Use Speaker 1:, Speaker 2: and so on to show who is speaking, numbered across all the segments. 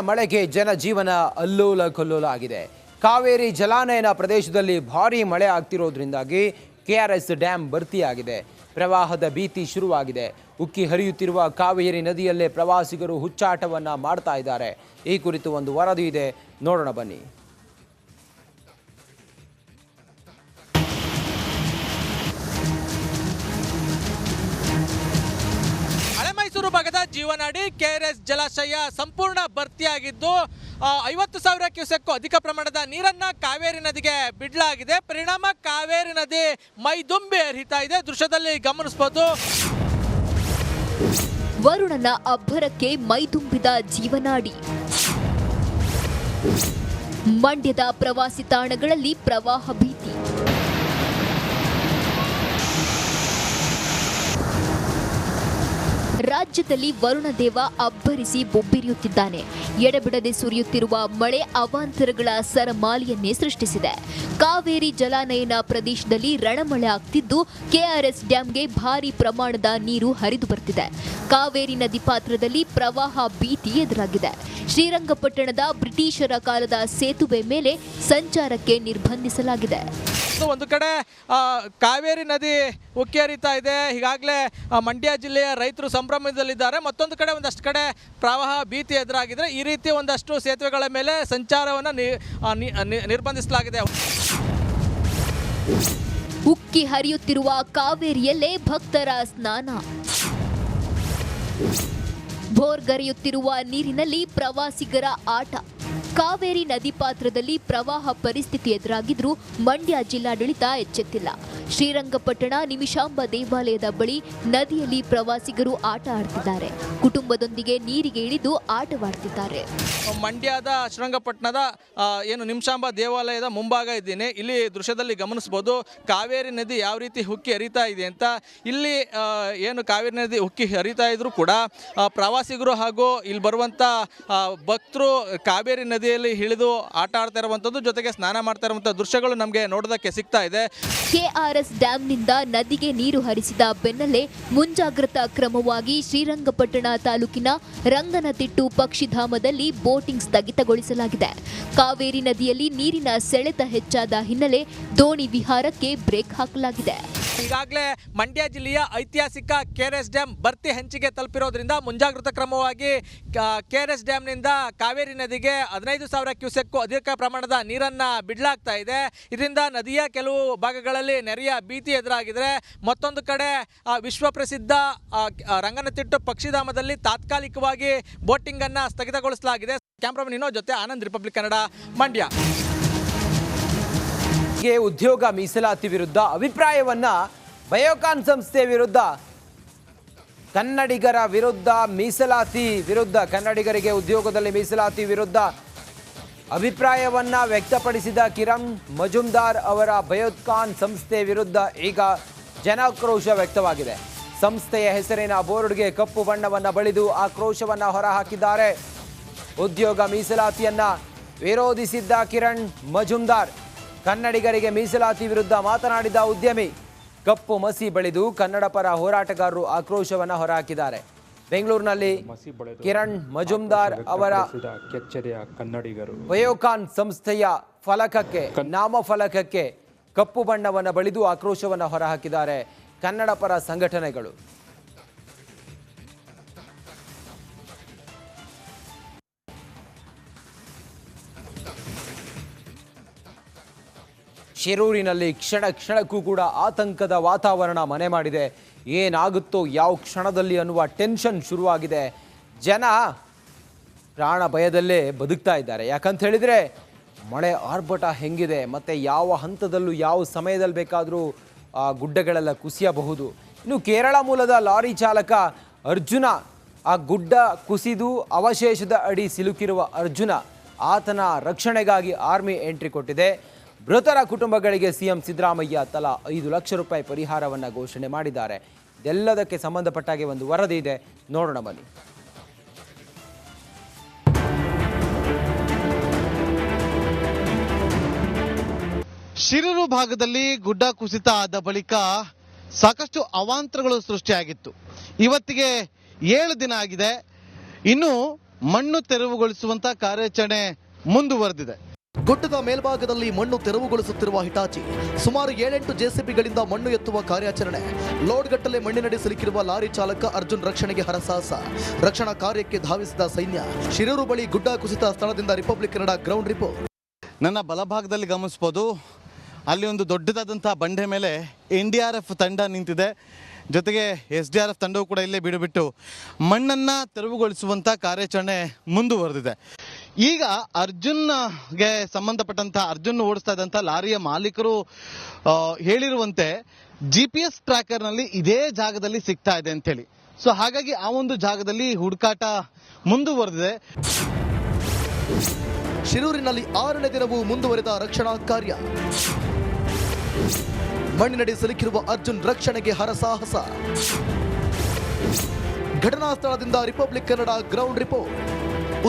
Speaker 1: ಮಳೆಗೆ ಜನಜೀವನ ಅಲ್ಲೋಲ ಕಲ್ಲೋಲ ಆಗಿದೆ. ಕಾವೇರಿ ಜಲಾನಯನ ಪ್ರದೇಶದಲ್ಲಿ ಭಾರೀ ಮಳೆ ಆಗ್ತಿರೋದ್ರಿಂದಾಗಿ ಕೆಆರ್ಎಸ್ ಡ್ಯಾಂ ಭರ್ತಿಯಾಗಿದೆ. ಪ್ರವಾಹದ ಭೀತಿ ಶುರುವಾಗಿದೆ. ಉಕ್ಕಿ ಹರಿಯುತ್ತಿರುವ ಕಾವೇರಿ ನದಿಯಲ್ಲೇ ಪ್ರವಾಸಿಗರು ಹುಚ್ಚಾಟವನ್ನ ಮಾಡ್ತಾ ಇದ್ದಾರೆ. ಈ ಕುರಿತು ಒಂದು ವರದಿ ಇದೆ, ನೋಡೋಣ ಬನ್ನಿ.
Speaker 2: ಮೈಸೂರು ಭಾಗದ ಜೀವನಾಡಿ ಕೆಆರ್ಎಸ್ ಜಲಾಶಯ ಸಂಪೂರ್ಣ ಭರ್ತಿಯಾಗಿದ್ದು 50,000 ಕ್ಯೂಸೆಕ್ ಅಧಿಕ ಪ್ರಮಾಣದ ನೀರನ್ನ ಕಾವೇರಿ ನದಿಗೆ ಬಿಡಲಾಗಿದೆ. ಪರಿಣಾಮ ಕಾವೇರಿ ನದಿ ಮೈದುಂಬಿ ಹರಿತಾ ಇದೆ. ದೃಶ್ಯದಲ್ಲಿ ಗಮನಿಸಬಹುದು.
Speaker 3: ವರುಣನ ಅಬ್ಬರಕ್ಕೆ ಮೈದುಂಬಿದ ಜೀವನಾಡಿ. ಮಂಡ್ಯದ ಪ್ರವಾಸಿ ತಾಣಗಳಲ್ಲಿ ಪ್ರವಾಹ ಭೀತಿ. ರಾಜ್ಯದಲ್ಲಿ ವರುಣ ದೇವ ಅಬ್ಬರಿಸಿ ಬೊಬ್ಬಿರಿಯುತ್ತಿದ್ದಾನೆ. ಎಡೆಬಿಡದೆ ಸುರಿಯುತ್ತಿರುವ ಮಳೆ ಅವಾಂತರಗಳ ಸರಮಾಲೆಯನ್ನೇ ಸೃಷ್ಟಿಸಿದೆ. ಕಾವೇರಿ ಜಲಾನಯನ ಪ್ರದೇಶದಲ್ಲಿ ರಣಮಳೆ ಆಗ್ತಿದ್ದು ಕೆಆರ್ಎಸ್ ಡ್ಯಾಂಗೆ ಭಾರೀ ಪ್ರಮಾಣದ ನೀರು ಹರಿದು ಬರ್ತಿದೆ. ಕಾವೇರಿ ನದಿ ಪಾತ್ರದಲ್ಲಿ ಪ್ರವಾಹ ಭೀತಿ ಎದುರಾಗಿದೆ. ಶ್ರೀರಂಗಪಟ್ಟಣದ ಬ್ರಿಟಿಷರ ಕಾಲದ ಸೇತುವೆ ಮೇಲೆ ಸಂಚಾರಕ್ಕೆ ನಿರ್ಬಂಧಿಸಲಾಗಿದೆ.
Speaker 2: ಒಂದು ಕಡೆ ಕಾವೇರಿ ನದಿ ಉಕ್ಕಿ ಹರಿತಾ ಇದೆ. ಈಗಾಗಲೇ ಮಂಡ್ಯ ಜಿಲ್ಲೆಯ ರೈತರು ಸಂಭ್ರಮದಲ್ಲಿದ್ದಾರೆ. ಮತ್ತೊಂದು ಕಡೆ ಒಂದಷ್ಟು ಕಡೆ ಪ್ರವಾಹ ಭೀತಿ ಎದುರಾಗಿದ್ರೆ ಈ ರೀತಿ ಒಂದಷ್ಟು ಸೇತುವೆಗಳ ಮೇಲೆ ಸಂಚಾರವನ್ನು ನಿರ್ಬಂಧಿಸಲಾಗಿದೆ.
Speaker 3: ಉಕ್ಕಿ ಹರಿಯುತ್ತಿರುವ ಕಾವೇರಿಯಲ್ಲೇ ಭಕ್ತರ ಸ್ನಾನ. ಭೋರ್ಗರೆಯುತ್ತಿರುವ ನೀರಿನಲ್ಲಿ ಪ್ರವಾಸಿಗರ ಆಟ. ಕಾವೇರಿ ನದಿ ಪಾತ್ರದಲ್ಲಿ ಪ್ರವಾಹ ಪರಿಸ್ಥಿತಿ ಎದುರಾಗಿದ್ರೂ ಮಂಡ್ಯ ಜಿಲ್ಲಾಡಳಿತ ಎಚ್ಚೆತ್ತಿಲ್ಲ. ಶ್ರೀರಂಗಪಟ್ಟಣ ನಿಮಿಷಾಂಬ ದೇವಾಲಯದ ಬಳಿ ನದಿಯಲ್ಲಿ ಪ್ರವಾಸಿಗರು ಆಟ ಆಡ್ತಿದ್ದಾರೆ. ಕುಟುಂಬದೊಂದಿಗೆ ನೀರಿಗೆ ಇಳಿದು ಆಟವಾಡ್ತಿದ್ದಾರೆ.
Speaker 2: ಮಂಡ್ಯದ ಶ್ರೀರಂಗಪಟ್ಟಣದ ನಿಮಿಷಾಂಬ ದೇವಾಲಯದ ಮುಂಭಾಗ ಇದ್ದೀನಿ. ಇಲ್ಲಿ ದೃಶ್ಯದಲ್ಲಿ ಗಮನಿಸಬಹುದು ಕಾವೇರಿ ನದಿ ಯಾವ ರೀತಿ ಉಕ್ಕಿ ಹರಿತಾ ಇದೆ ಅಂತ. ಇಲ್ಲಿ ಕಾವೇರಿ ನದಿ ಉಕ್ಕಿ ಹರಿತಾ ಇದ್ರು ಕೂಡ ಪ್ರವಾಸಿಗರು ಹಾಗೂ ಇಲ್ಲಿ ಬರುವಂತ ಭಕ್ತರು ಕಾವೇರಿ ನದಿಯಲ್ಲಿ ಇಳಿದು ಆಟ ಆಡ್ತಾ ಇರುವಂತದ್ದು, ಜೊತೆಗೆ ಸ್ನಾನ ಮಾಡ್ತಾ ಇರುವಂತಹ ದೃಶ್ಯಗಳು ನಮಗೆ ನೋಡೋದಕ್ಕೆ ಸಿಗ್ತಾ ಇದೆ.
Speaker 3: ಕೆಆರ್ಎಸ್ ಡ್ಯಾಂನಿಂದ ನದಿಗೆ ನೀರು ಹರಿಸಿದ ಬೆನ್ನಲ್ಲೇ ಮುಂಜಾಗ್ರತಾ ಕ್ರಮವಾಗಿ ಶ್ರೀರಂಗಪಟ್ಟಣ ತಾಲೂಕಿನ ರಂಗನತಿಟ್ಟು ಪಕ್ಷಿಧಾಮದಲ್ಲಿ ಬೋಟಿಂಗ್ ಸ್ಥಗಿತಗೊಳಿಸಲಾಗಿದೆ. ಕಾವೇರಿ ನದಿಯಲ್ಲಿ ನೀರಿನ ಸೆಳೆತ ಹೆಚ್ಚಾದ ಹಿನ್ನೆಲೆ ದೋಣಿ ವಿಹಾರಕ್ಕೆ ಬ್ರೇಕ್ ಹಾಕಲಾಗಿದೆ.
Speaker 2: ಈಗಾಗಲೇ ಮಂಡ್ಯ ಜಿಲ್ಲೆಯ ಐತಿಹಾಸಿಕ ಕೆಆರ್ಎಸ್ ಡ್ಯಾಂ ಭರ್ತಿ ಹಂಚಿಗೆ ತಲುಪಿರೋದ್ರಿಂದ ಮುಂಜಾಗ್ರತಾ ಕ್ರಮವಾಗಿ ಕೆಆರ್ಎಸ್ ಡ್ಯಾಂನಿಂದ ಕಾವೇರಿ ನದಿಗೆ 15,000 ಕ್ಯೂಸೆಕ್ ಅಧಿಕ ಪ್ರಮಾಣದ ನೀರನ್ನು ಬಿಡಲಾಗ್ತಾ ಇದೆ. ಇದರಿಂದ ನದಿಯ ಕೆಲವು ಭಾಗಗಳಲ್ಲಿ ನೆರೆಯ ಭೀತಿ ಎದುರಾಗಿದೆ. ಮತ್ತೊಂದು ಕಡೆ ವಿಶ್ವ ಪ್ರಸಿದ್ಧ ರಂಗನತಿಟ್ಟು ಪಕ್ಷಿಧಾಮದಲ್ಲಿ ತಾತ್ಕಾಲಿಕವಾಗಿ ಬೋಟಿಂಗ್ ಅನ್ನು ಸ್ಥಗಿತಗೊಳಿಸಲಾಗಿದೆ. ಕ್ಯಾಮ್ರಾಮನ್ ವಿನೋದ್ ಜೊತೆ ಆನಂದ್, ರಿಪಬ್ಲಿಕ್ ಕನ್ನಡ, ಮಂಡ್ಯ.
Speaker 1: ಉದ್ಯೋಗ ಮೀಸಲಾತಿ ವಿರುದ್ಧ ಅಭಿಪ್ರಾಯವನ್ನ ಬಯೋಕಾನ್ ಸಂಸ್ಥೆ ವಿರುದ್ಧ ಕನ್ನಡಿಗರ ವಿರುದ್ಧ ಮೀಸಲಾತಿ ವಿರುದ್ಧ ಕನ್ನಡಿಗರಿಗೆ ಉದ್ಯೋಗದಲ್ಲಿ ಮೀಸಲಾತಿ ವಿರುದ್ಧ ಅಭಿಪ್ರಾಯವನ್ನ ವ್ಯಕ್ತಪಡಿಸಿದ ಕಿರಣ್ ಮಜುಮ್ದಾರ್ ಅವರ ಬಯೋಕಾನ್ ಸಂಸ್ಥೆ ವಿರುದ್ಧ ಈಗ ಜನಾಕ್ರೋಶ ವ್ಯಕ್ತವಾಗಿದೆ. ಸಂಸ್ಥೆಯ ಹೆಸರಿನ ಬೋರ್ಡ್ಗೆ ಕಪ್ಪು ಬಣ್ಣವನ್ನು ಬಳಿದು ಆಕ್ರೋಶವನ್ನ ಹೊರಹಾಕಿದ್ದಾರೆ. ಉದ್ಯೋಗ ಮೀಸಲಾತಿಯನ್ನ ವಿರೋಧಿಸಿದ್ದ ಕಿರಣ್ ಮಜುಮ್ದಾರ್ ಕನ್ನಡಿಗರಿಗೆ ಮೀಸಲಾತಿ ವಿರುದ್ಧ ಮಾತನಾಡಿದ ಉದ್ಯಮಿ ಕಪ್ಪು ಮಸಿ ಬಳಿದು ಕನ್ನಡ ಪರ ಹೋರಾಟಗಾರರು ಆಕ್ರೋಶವನ್ನು ಹೊರಹಾಕಿದ್ದಾರೆ. ಬೆಂಗಳೂರಿನಲ್ಲಿ ಕಿರಣ್ ಮಜುಮ್ದಾರ್ ಅವರ
Speaker 4: ಕನ್ನಡಿಗರು
Speaker 1: ಬಯೋಕಾನ್ ಸಂಸ್ಥೆಯ ಫಲಕಕ್ಕೆ ನಾಮಫಲಕಕ್ಕೆ ಕಪ್ಪು ಬಣ್ಣವನ್ನು ಬಳಿದು ಆಕ್ರೋಶವನ್ನು ಹೊರಹಾಕಿದ್ದಾರೆ ಕನ್ನಡ ಪರ ಸಂಘಟನೆಗಳು. ಶಿರೂರಿನಲ್ಲಿ ಕ್ಷಣಕ್ಕೂ ಕೂಡ ಆತಂಕದ ವಾತಾವರಣ ಮನೆ ಮಾಡಿದೆ. ಏನಾಗುತ್ತೋ ಯಾವ ಕ್ಷಣದಲ್ಲಿ ಅನ್ನುವ ಟೆನ್ಷನ್ ಶುರುವಾಗಿದೆ. ಜನ ಪ್ರಾಣ ಭಯದಲ್ಲೇ ಬದುಕ್ತಾ ಇದ್ದಾರೆ. ಯಾಕಂತ ಹೇಳಿದರೆ ಮಳೆ ಆರ್ಭಟ ಹೆಂಗಿದೆ, ಮತ್ತು ಯಾವ ಹಂತದಲ್ಲೂ ಯಾವ ಸಮಯದಲ್ಲಿ ಬೇಕಾದರೂ ಗುಡ್ಡಗಳೆಲ್ಲ ಕುಸಿಯಬಹುದು. ಇನ್ನು ಕೇರಳ ಮೂಲದ ಲಾರಿ ಚಾಲಕ ಅರ್ಜುನ, ಆ ಗುಡ್ಡ ಕುಸಿದು ಅವಶೇಷದ ಅಡಿ ಸಿಲುಕಿರುವ ಅರ್ಜುನ, ಆತನ ರಕ್ಷಣೆಗಾಗಿ ಆರ್ಮಿ ಎಂಟ್ರಿ ಕೊಟ್ಟಿದೆ. ಮೃತರ ಕುಟುಂಬಗಳಿಗೆ ಸಿಎಂ ಸಿದ್ದರಾಮಯ್ಯ ತಲಾ 5 ಲಕ್ಷ ರೂಪಾಯಿ ಪರಿಹಾರವನ್ನು ಘೋಷಣೆ ಮಾಡಿದ್ದಾರೆ. ಇದೆಲ್ಲದಕ್ಕೆ ಸಂಬಂಧಪಟ್ಟಾಗೆ ಒಂದು ವರದಿ ಇದೆ, ನೋಡೋಣ ಬನ್ನಿ.
Speaker 5: ಶಿರೂರು ಭಾಗದಲ್ಲಿ ಗುಡ್ಡ ಕುಸಿತ ಆದ ಬಳಿಕ ಸಾಕಷ್ಟು ಅವಾಂತರಗಳು ಸೃಷ್ಟಿಯಾಗಿತ್ತು. ಇವತ್ತಿಗೆ 7 ದಿನ ಆಗಿದೆ. ಇನ್ನು ಮಣ್ಣು ತೆರವುಗೊಳಿಸುವಂತ ಕಾರ್ಯಾಚರಣೆ ಮುಂದುವರೆದಿದೆ.
Speaker 6: ಗುಡ್ಡದ ಮೇಲ್ಭಾಗದಲ್ಲಿ ಮಣ್ಣು ತೆರವುಗೊಳಿಸುತ್ತಿರುವ ಹಿಟಾಚಿ, ಸುಮಾರು 7-8 ಜೆಸಿಬಿಗಳಿಂದ ಮಣ್ಣು ಎತ್ತುವ ಕಾರ್ಯಾಚರಣೆ. ಲೋಡ್ಗಟ್ಟಲೆ ಮಣ್ಣಿನಡಿ ಸಿಲುಕಿರುವ ಲಾರಿ ಚಾಲಕ ಅರ್ಜುನ್ ರಕ್ಷಣೆಗೆ ಹರಸಾಹಸ. ರಕ್ಷಣಾ ಕಾರ್ಯಕ್ಕೆ ಧಾವಿಸಿದ ಸೈನ್ಯ. ಶಿರೂರು ಬಳಿ ಗುಡ್ಡ ಕುಸಿತ ಸ್ಥಳದಿಂದ ರಿಪಬ್ಲಿಕ್ ಕನ್ನಡ ಗ್ರೌಂಡ್ ರಿಪೋರ್ಟ್.
Speaker 5: ನನ್ನ ಬಲಭಾಗದಲ್ಲಿ ಗಮನಿಸಬಹುದು, ಅಲ್ಲಿ ಒಂದು ದೊಡ್ಡದಾದಂಥ ಬಂಡೆ ಮೇಲೆ NDRF ತಂಡ ನಿಂತಿದೆ. ಜೊತೆಗೆ SDRF ತಂಡವು ಕೂಡ ಇಲ್ಲೇ ಬಿಡುಬಿಟ್ಟು ಮಣ್ಣನ್ನು ತೆರವುಗೊಳಿಸುವಂಥ ಕಾರ್ಯಾಚರಣೆ ಮುಂದುವರೆದಿದೆ. ಈಗ ಅರ್ಜುನ್ಗೆ ಸಂಬಂಧಪಟ್ಟಂಥ ಅರ್ಜುನ್ ಓಡಿಸ್ತಾ ಇದ್ದಂಥ ಲಾರಿಯ ಮಾಲೀಕರು ಹೇಳಿರುವಂತೆ GPS ಟ್ರ್ಯಾಕರ್ನಲ್ಲಿ ಇದೇ ಜಾಗದಲ್ಲಿ ಸಿಗ್ತಾ ಇದೆ ಅಂತೇಳಿ. ಸೊ ಹಾಗಾಗಿ ಆ ಒಂದು ಜಾಗದಲ್ಲಿ ಹುಡುಕಾಟ ಮುಂದುವರೆದಿದೆ.
Speaker 6: ಶಿರೂರಿನಲ್ಲಿ 6ನೇ ದಿನವೂ ಮುಂದುವರೆದ ರಕ್ಷಣಾ ಕಾರ್ಯ. ಮಣ್ಣಿನಡಿ ಸಿಲುಕಿರುವ ಅರ್ಜುನ್ ರಕ್ಷಣೆಗೆ ಹರಸಾಹಸ. ಘಟನಾ ಸ್ಥಳದಿಂದ republic Kannada ground report.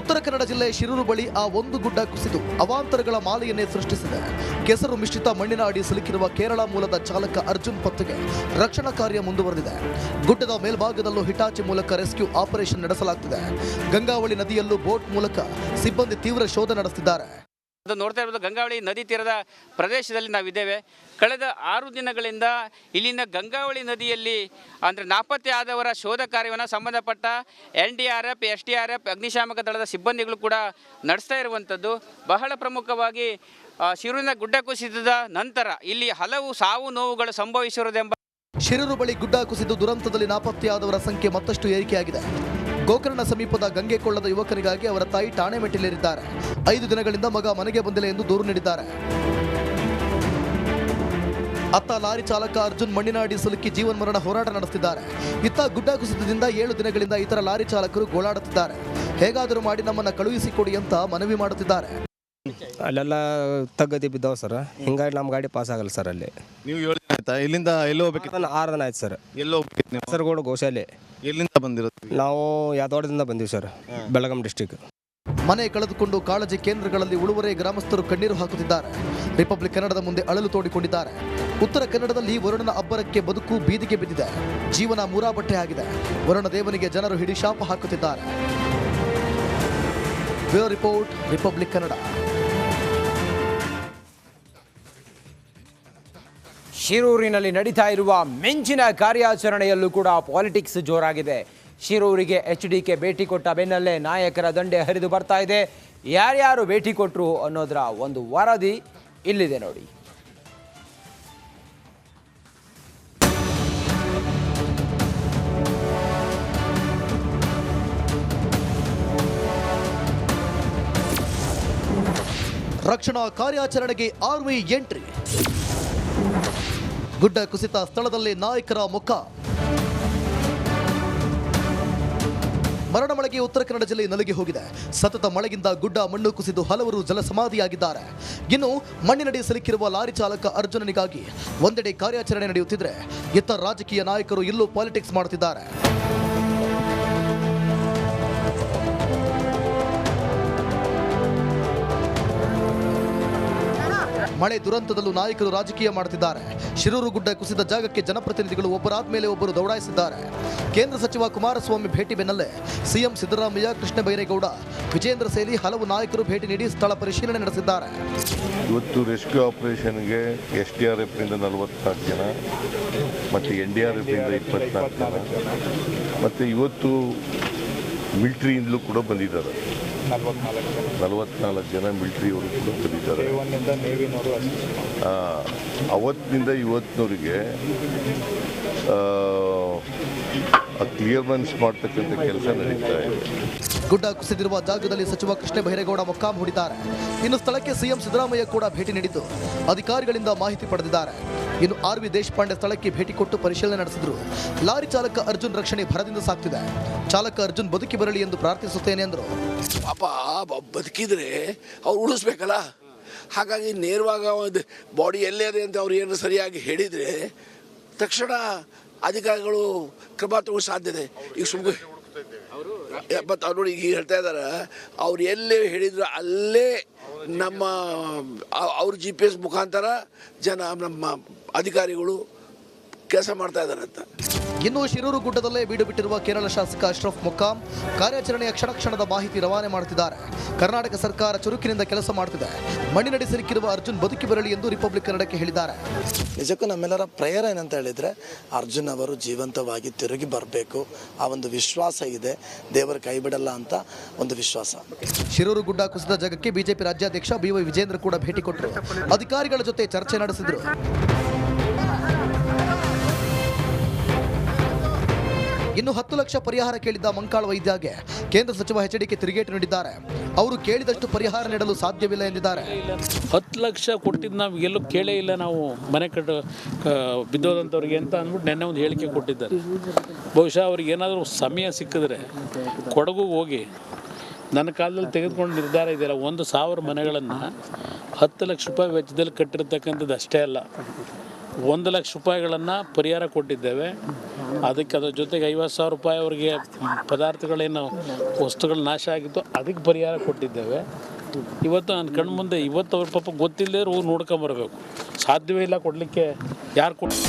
Speaker 6: Uttara Kannada ಜಿಲ್ಲೆ ಶಿರೂರು ಬಳಿ ಆ ಒಂದು ಗುಡ್ಡ ಕುಸಿದು ಅವಾಂತರಗಳ ಮಾಲೆಯನ್ನೇ ಸೃಷ್ಟಿಸಿದೆ. ಕೆಸರು ಮಿಶ್ರಿತ ಮಣ್ಣಿನ ಅಡಿ ಸಿಲುಕಿರುವ ಕೇರಳ ಮೂಲದ ಚಾಲಕ ಅರ್ಜುನ್ ಪತ್ತೆಗೆ ರಕ್ಷಣಾ ಕಾರ್ಯ ಮುಂದುವರೆದಿದೆ. ಗುಡ್ಡದ ಮೇಲ್ಭಾಗದಲ್ಲೂ ಹಿಟಾಚಿ ಮೂಲಕ ರೆಸ್ಕ್ಯೂ ಆಪರೇಷನ್ ನಡೆಸಲಾಗುತ್ತಿದೆ. ಗಂಗಾವಳಿ ನದಿಯಲ್ಲೂ ಬೋಟ್ ಮೂಲಕ ಸಿಬ್ಬಂದಿ ತೀವ್ರ ಶೋಧ ನಡೆಸುತ್ತಿದ್ದಾರೆ.
Speaker 7: ಅದು ನೋಡ್ತಾ ಇರ್ಬೋದು, ಗಂಗಾವಳಿ ನದಿ ತೀರದ ಪ್ರದೇಶದಲ್ಲಿ ನಾವಿದ್ದೇವೆ. ಕಳೆದ 6 ದಿನಗಳಿಂದ ಇಲ್ಲಿನ ಗಂಗಾವಳಿ ನದಿಯಲ್ಲಿ ಅಂದರೆ ನಾಪತ್ತೆ ಆದವರ ಶೋಧ ಕಾರ್ಯವನ್ನು ಸಂಬಂಧಪಟ್ಟ NDRF, SDRF, ಅಗ್ನಿಶಾಮಕ ದಳದ ಸಿಬ್ಬಂದಿಗಳು ಕೂಡ ನಡೆಸ್ತಾ ಇರುವಂಥದ್ದು. ಬಹಳ ಪ್ರಮುಖವಾಗಿ ಶಿರೂರಿನ ಗುಡ್ಡ ಕುಸಿತದ ನಂತರ ಇಲ್ಲಿ ಹಲವು ಸಾವು ನೋವುಗಳು ಸಂಭವಿಸಿರುವುದೆಂಬ
Speaker 6: ಶಿರೂರು ಬಳಿ ಗುಡ್ಡ ಕುಸಿದು ದುರಂತದಲ್ಲಿ ನಾಪತ್ತೆಯಾದವರ ಸಂಖ್ಯೆ ಮತ್ತಷ್ಟು ಏರಿಕೆಯಾಗಿದೆ. ಗೋಕರ್ಣ ಸಮೀಪದ ಗಂಗೆಕೊಳ್ಳದ ಯುವಕನಿಗಾಗಿ ಅವರ ತಾಯಿ ಠಾಣೆ ಮೆಟ್ಟಿಲೇರಿದ್ದಾರೆ. 5 ದಿನಗಳಿಂದ ಮಗ ಮನೆಗೆ ಬಂದಿಲ್ಲ ಎಂದು ದೂರು ನೀಡಿದ್ದಾರೆ. ಅತ್ತ ಲಾರಿ ಚಾಲಕ ಅರ್ಜುನ್ ಮಣ್ಣಿನ ಅಡಿ ಸಿಲುಕಿ ಜೀವನ್ಮರಣ ಹೋರಾಟ ನಡೆಸುತ್ತಿದ್ದಾರೆ. ಇತ್ತ ಗುಡ್ಡ ಕುಸಿತದಿಂದ 7 ದಿನಗಳಿಂದ ಇತರ ಲಾರಿ ಚಾಲಕರು ಗೋಳಾಡುತ್ತಿದ್ದಾರೆ. ಹೇಗಾದರೂ ಮಾಡಿ ನಮ್ಮನ್ನು ಕಳುಹಿಸಿಕೊಡಿ ಅಂತ ಮನವಿ ಮಾಡುತ್ತಿದ್ದಾರೆ.
Speaker 8: ಅಲ್ಲೆಲ್ಲ ತಗ್ಗದಿ ಬಿದ್ದಾವ ಸರ್, ಹಿಂಗಾಗಿ ನಮ್ಮ ಗಾಡಿ ಪಾಸ್ ಆಗಲ್ಲ ಸರ್. ಅಲ್ಲಿ
Speaker 5: ನೀವು 7 ದಿನ ಆಯ್ತಾ? ಇಲ್ಲಿಂದ ಎಲ್ಲಿ ಹೋಗ್ಬೇಕಿತ್ತು?
Speaker 8: 6 ದಿನ ಆಯ್ತು ಸರ್.
Speaker 5: ಎಲ್ಲಿ ಹೋಗ್ಬೇಕಿತ್ತು ನೀವು?
Speaker 8: ಕಾಸರಗೋಡು ಗೋಶಾಲೆ.
Speaker 5: ಎಲ್ಲಿಂದ ಬಂದಿರೋದು?
Speaker 8: ನಾವು ಯಾದವಾಡದಿಂದ ಬಂದೀವಿ ಸರ್, ಬೆಳಗಾಂ ಡಿಸ್ಟಿಕ್.
Speaker 6: ಮನೆ ಕಳೆದುಕೊಂಡು ಕಾಳಜಿ ಕೇಂದ್ರಗಳಲ್ಲಿ ಉಳುವರೆ ಗ್ರಾಮಸ್ಥರು ಕಣ್ಣೀರು ಹಾಕುತ್ತಿದ್ದಾರೆ. ರಿಪಬ್ಲಿಕ್ ಕನ್ನಡದ ಮುಂದೆ ಅಳಲು ತೋಡಿಕೊಂಡಿದ್ದಾರೆ. ಉತ್ತರ ಕನ್ನಡದಲ್ಲಿ ವರುಣನ ಅಬ್ಬರಕ್ಕೆ ಬದುಕು ಬೀದಿಗೆ ಬಿದ್ದಿದೆ. ಜೀವನ ಮೂರಾಬಟ್ಟೆ ಆಗಿದೆ. ವರುಣ ದೇವನಿಗೆ ಜನರು ಹಿಡಿ ಶಾಪ ಹಾಕುತ್ತಿದ್ದಾರೆ. Bureau report, Republic Kannada.
Speaker 1: ಶಿರೂರಿನಲ್ಲಿ ನಡೀತಾ ಇರುವ ಮಿಂಚಿನ ಕಾರ್ಯಾಚರಣೆಯಲ್ಲೂ ಕೂಡ ಪಾಲಿಟಿಕ್ಸ್ ಜೋರಾಗಿದೆ. ಶಿರೂರಿಗೆ HDK ಭೇಟಿ ಕೊಟ್ಟ ಬೆನ್ನಲ್ಲೇ ನಾಯಕರ ದಂಡೆ ಹರಿದು ಬರ್ತಾ ಇದೆ. ಯಾರ್ಯಾರು ಭೇಟಿ ಕೊಟ್ಟರು ಅನ್ನೋದರ ಒಂದು ವರದಿ ಇಲ್ಲಿದೆ ನೋಡಿ.
Speaker 6: ರಕ್ಷಣಾ ಕಾರ್ಯಾಚರಣೆಗೆ ಆರ್ಮಿ ಎಂಟ್ರಿ. ಗುಡ್ಡ ಕುಸಿತ ಸ್ಥಳದಲ್ಲಿ ನಾಯಕರ ಮುಖ. ಮರಣ ಮಳೆಗೆ ಉತ್ತರ ಕನ್ನಡ ಜಿಲ್ಲೆ ನಲುಗಿ ಹೋಗಿದೆ. ಸತತ ಮಳೆಗಿಂದ ಗುಡ್ಡ ಮಣ್ಣು ಕುಸಿದು ಹಲವರು ಜಲಸಮಾಧಿಯಾಗಿದ್ದಾರೆ. ಇನ್ನು ಮಣ್ಣಿನಡಿ ಸಿಲುಕಿರುವ ಲಾರಿ ಚಾಲಕ ಅರ್ಜುನನಿಗಾಗಿ ಒಂದೆಡೆ ಕಾರ್ಯಾಚರಣೆ ನಡೆಯುತ್ತಿದ್ರೆ, ಇತರ ರಾಜಕೀಯ ನಾಯಕರು ಇಲ್ಲೂ ಪಾಲಿಟಿಕ್ಸ್ ಮಾಡುತ್ತಿದ್ದಾರೆ. ಮಳೆ ದುರಂತದಲ್ಲೂ ನಾಯಕರು ರಾಜಕೀಯ ಮಾಡುತ್ತಿದ್ದಾರೆ. ಶಿರೂರು ಗುಡ್ಡ ಕುಸಿದ ಜಾಗಕ್ಕೆ ಜನಪ್ರತಿನಿಧಿಗಳು ಒಬ್ಬರಾದ ಮೇಲೆ ಒಬ್ಬರು ದೌಡಾಯಿಸಿದ್ದಾರೆ. ಕೇಂದ್ರ ಸಚಿವ ಕುಮಾರಸ್ವಾಮಿ ಭೇಟಿ ಬೆನ್ನಲ್ಲೇ ಸಿಎಂ ಸಿದ್ದರಾಮಯ್ಯ, ಕೃಷ್ಣ ಬೈರೇಗೌಡ, ವಿಜೇಂದ್ರ ಸೇರಿ ಹಲವು ನಾಯಕರು ಭೇಟಿ ನೀಡಿ ಸ್ಥಳ ಪರಿಶೀಲನೆ ನಡೆಸಿದ್ದಾರೆ.
Speaker 9: ಇವತ್ತು ರೆಸ್ಕ್ಯೂ ಆಪರೇಷನ್ಗೆ SDRFನಿಂದ 44 ಜನ ಮತ್ತು NDRFನಿಂದ 24 ಜನ ಮತ್ತು ಇವತ್ತು ಮಿಲಿಟ್ರಿಯಿಂದಲೂ ಕೂಡ ಬಂದಿದ್ದಾರೆ. 44 ಜನ ಮಿಲಿಟ್ರಿಯವರು ಕೂಡ ಬಂದಿದ್ದಾರೆ. ಅವತ್ತಿನಿಂದ ಇವತ್ತಿನವರಿಗೆ ಕ್ಲಿಯರೆನ್ಸ್ ಮಾಡ್ತಕ್ಕಂಥ ಕೆಲಸ ನಡೀತಾ ಇದೆ.
Speaker 6: ಗುಡ್ಡ ಕುಸಿದಿರುವ ಜಾಗದಲ್ಲಿ ಸಚಿವ ಕೃಷ್ಣ ಬೈರೇಗೌಡ ಮೊಕ್ಕಾಂ ಹೂಡಿದ್ದಾರೆ. ಇನ್ನು ಸ್ಥಳಕ್ಕೆ ಸಿಎಂ ಸಿದ್ದರಾಮಯ್ಯ ಕೂಡ ಭೇಟಿ ನೀಡಿದ್ದು ಅಧಿಕಾರಿಗಳಿಂದ ಮಾಹಿತಿ ಪಡೆದಿದ್ದಾರೆ. ಇನ್ನು RV ದೇಶಪಾಂಡೆ ಸ್ಥಳಕ್ಕೆ ಭೇಟಿ ಕೊಟ್ಟು ಪರಿಶೀಲನೆ ನಡೆಸಿದ್ರು. ಲಾರಿ ಚಾಲಕ ಅರ್ಜುನ್ ರಕ್ಷಣೆ ಭರದಿಂದ ಸಾಗ್ತಿದೆ. ಚಾಲಕ ಅರ್ಜುನ್ ಬದುಕಿ ಬರಲಿ ಎಂದು ಪ್ರಾರ್ಥಿಸುತ್ತೇನೆ ಎಂದರು.
Speaker 10: ಪಾಪ ಬದುಕಿದ್ರೆ ಅವ್ರು ಉಳಿಸ್ಬೇಕಲ್ಲ, ಹಾಗಾಗಿ ನೇರವಾಗಿ ಒಂದು ಬಾಡಿ ಎಲ್ಲೇ ಇದೆ ಅಂತ ಅವ್ರು ಏನು ಸರಿಯಾಗಿ ಹೇಳಿದರೆ ತಕ್ಷಣ ಅಧಿಕಾರಿಗಳು ಕ್ರಮ ತಗೊಳ್ಳೋ ಸಾಧ್ಯತೆ. ಈಗ ಸುಮ್ಮನೆ ಮತ್ತು ಅವ್ರು ನೋಡಿ ಈಗ ಹೇಳ್ತಾ ಇದ್ದಾರೆ, ಅವ್ರು ಎಲ್ಲೇ ಹೇಳಿದ್ರು ಅಲ್ಲೇ ನಮ್ಮ ಅವ್ರ GPS ಮುಖಾಂತರ ನಮ್ಮ ಅಧಿಕಾರಿಗಳು ಕೆಲಸ ಮಾಡ್ತಾ ಇದ್ದಾರೆ ಅಂತ.
Speaker 6: ಇನ್ನು ಶಿರೂರು ಗುಡ್ಡದಲ್ಲೇ ಬೀಡು ಬಿಟ್ಟಿರುವ ಕೇರಳ ಶಾಸಕ ಅಶ್ರಫ್ ಮೊಕ್ಕಾಂ ಕಾರ್ಯಾಚರಣೆಯ ಕ್ಷಣದ ಮಾಹಿತಿ ರವಾನೆ ಮಾಡುತ್ತಿದ್ದಾರೆ. ಕರ್ನಾಟಕ ಸರ್ಕಾರ ಚುರುಕಿನಿಂದ ಕೆಲಸ ಮಾಡುತ್ತಿದೆ. ಮಣ್ಣಿನಡಿ ಸಿಲುಕಿರುವ ಅರ್ಜುನ್ ಬದುಕಿ ಬರಲಿ ಎಂದು ರಿಪಬ್ಲಿಕ್ ಕನ್ನಡಕ್ಕೆ ಹೇಳಿದ್ದಾರೆ.
Speaker 11: ನಿಜಕ್ಕೂ ನಮ್ಮೆಲ್ಲರ ಪ್ರೇಯರ್ ಏನಂತ ಹೇಳಿದರೆ ಅರ್ಜುನ್ ಅವರು ಜೀವಂತವಾಗಿ ತಿರುಗಿ ಬರಬೇಕು. ಆ ಒಂದು ವಿಶ್ವಾಸ ಇದೆ, ದೇವರು ಕೈ ಬಿಡಲ್ಲ ಅಂತ ಒಂದು ವಿಶ್ವಾಸ.
Speaker 6: ಶಿರೂರು ಗುಡ್ಡ ಕುಸಿದ ಜಾಗಕ್ಕೆ ಬಿಜೆಪಿ ರಾಜ್ಯಾಧ್ಯಕ್ಷ BY ವಿಜೇಂದ್ರ ಕೂಡ ಭೇಟಿ ಕೊಟ್ಟರು. ಅಧಿಕಾರಿಗಳ ಜೊತೆ ಚರ್ಚೆ ನಡೆಸಿದರು. ಇನ್ನು 10 ಲಕ್ಷ ಪರಿಹಾರ ಕೇಳಿದ್ದ ಮಂಕಾಳ ವೈದ್ಯಗೆ ಕೇಂದ್ರ ಸಚಿವ HDK ತಿರುಗೇಟು ನೀಡಿದ್ದಾರೆ. ಅವರು ಕೇಳಿದಷ್ಟು ಪರಿಹಾರ ನೀಡಲು ಸಾಧ್ಯವಿಲ್ಲ ಎಂದಿದ್ದಾರೆ.
Speaker 12: 10 ಲಕ್ಷ ಕೊಟ್ಟಿದ್ದು ನಾವು ಎಲ್ಲೂ ಕೇಳೇ ಇಲ್ಲ, ನಾವು ಮನೆ ಬಿದ್ದೋದಂಥವ್ರಿಗೆ ಅಂತ ಅಂದ್ಬಿಟ್ಟು ನೆನ್ನೆ ಒಂದು ಹೇಳಿಕೆ ಕೊಟ್ಟಿದ್ದಾರೆ. ಬಹುಶಃ ಅವ್ರಿಗೆ ಏನಾದರೂ ಸಮಯ ಸಿಕ್ಕಿದ್ರೆ ಕೊಡಗು ಹೋಗಿ ನನ್ನ ಕಾಲದಲ್ಲಿ ತೆಗೆದುಕೊಂಡು ನಿರ್ಧಾರ ಇದೆಯಲ್ಲ, 1,000 ಮನೆಗಳನ್ನು 10 ಲಕ್ಷ ರೂಪಾಯಿ ವೆಚ್ಚದಲ್ಲಿ ಕಟ್ಟಿರ್ತಕ್ಕಂಥದ್ದು ಅಷ್ಟೇ ಅಲ್ಲ, 1 ಲಕ್ಷ ರೂಪಾಯಿಗಳನ್ನು ಪರಿಹಾರ ಕೊಟ್ಟಿದ್ದೇವೆ. ಅದಕ್ಕೆ ಅದ್ರ ಜೊತೆಗೆ 50,000 ರೂಪಾಯಿ ಅವರಿಗೆ ಪದಾರ್ಥಗಳೇನು ವಸ್ತುಗಳು ನಾಶ ಆಗಿತ್ತು ಅದಕ್ಕೆ ಪರಿಹಾರ ಕೊಟ್ಟಿದ್ದೇವೆ. ಇವತ್ತು ನನ್ನ ಕಣ್ಣು ಮುಂದೆ ಇವತ್ತು ಅವ್ರ ಪಾಪ ಗೊತ್ತಿಲ್ಲದೆ ಹೋಗಿ ನೋಡ್ಕೊಂಬರ್ಬೇಕು, ಸಾಧ್ಯವೇ ಇಲ್ಲ ಕೊಡಲಿಕ್ಕೆ. ಯಾರು ಕೊಟ್ಟು